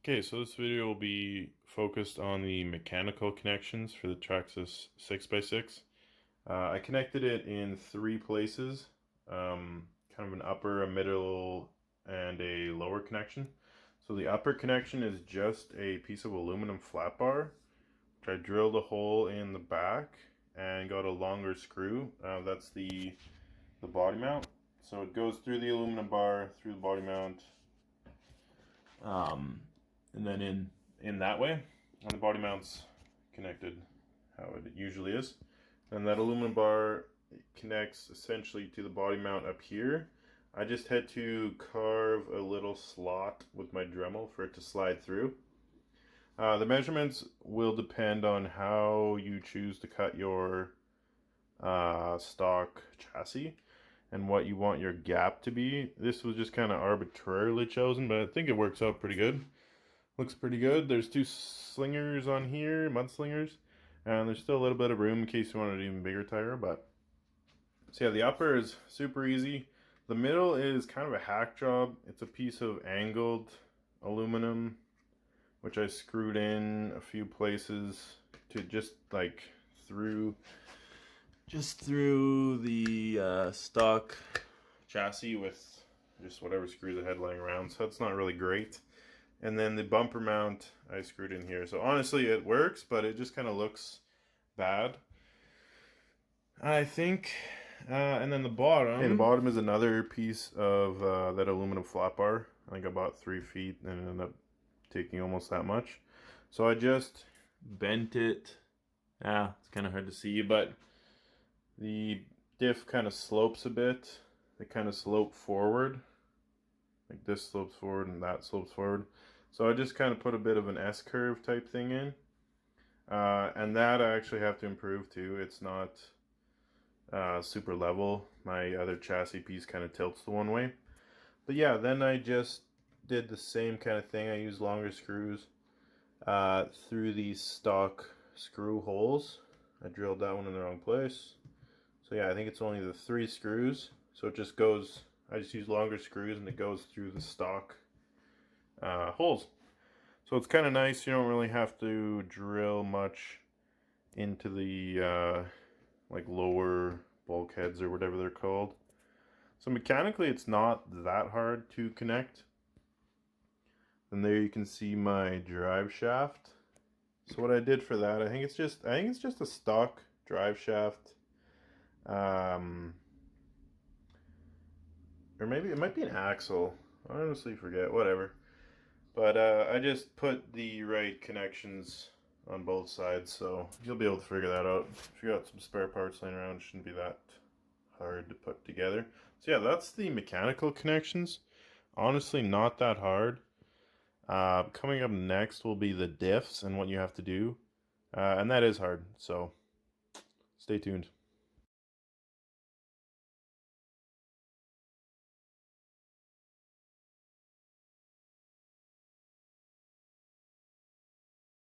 Okay, so this video will be focused on the mechanical connections for the Traxxas 6x6. I connected it in three places, kind of an upper, a middle, and a lower connection. So the upper connection is just a piece of aluminum flat bar, which I drilled a hole in the back and got a longer screw. That's the body mount. So it goes through the aluminum bar, through the body mount, and then in that way, and the body mount's connected how it usually is. And that aluminum bar connects essentially to the body mount up here. I just had to carve a little slot with my Dremel for it to slide through. The measurements will depend on how you choose to cut your stock chassis and what you want your gap to be. This was just kind of arbitrarily chosen, but I think it works out pretty good. Looks pretty good. There's two slingers on here, mud slingers, and there's still a little bit of room in case you wanted an even bigger tire. But so yeah, the upper is super easy. The middle is kind of a hack job. It's a piece of angled aluminum, which I screwed in a few places to just like through the stock chassis with just whatever screws I had laying around. So that's not really great. And then the bumper mount I screwed in here. So honestly, it works, but it just kind of looks bad, I think. And then the bottom. Hey, the bottom is another piece of that aluminum flat bar. I think I bought 3 feet and it ended up taking almost that much. So I just bent it. It's kind of hard to see, but the diff kind of slopes a bit. They kind of slope forward. Like this slopes forward and that slopes forward. So I just kind of put a bit of an S-curve type thing in. And that I actually have to improve too. It's not super level. My other chassis piece kind of tilts the one way. But yeah, then I just did the same kind of thing. I used longer screws through these stock screw holes. I drilled that one in the wrong place. So yeah, I think it's only the 3 screws. So it just goes, I just use longer screws and it goes through the stock holes. So it's kind of nice. You don't really have to drill much into the like lower bulkheads or whatever they're called. So mechanically it's not that hard to connect. And there you can see my drive shaft. So what I did for that, I think it's just a stock drive shaft. Or maybe it might be an axle. I honestly forget, whatever. But I just put the right connections on both sides, so you'll be able to figure that out. If you got some spare parts laying around, it shouldn't be that hard to put together. So yeah, that's the mechanical connections. Honestly, not that hard. Coming up next will be the diffs and what you have to do. And that is hard, so stay tuned.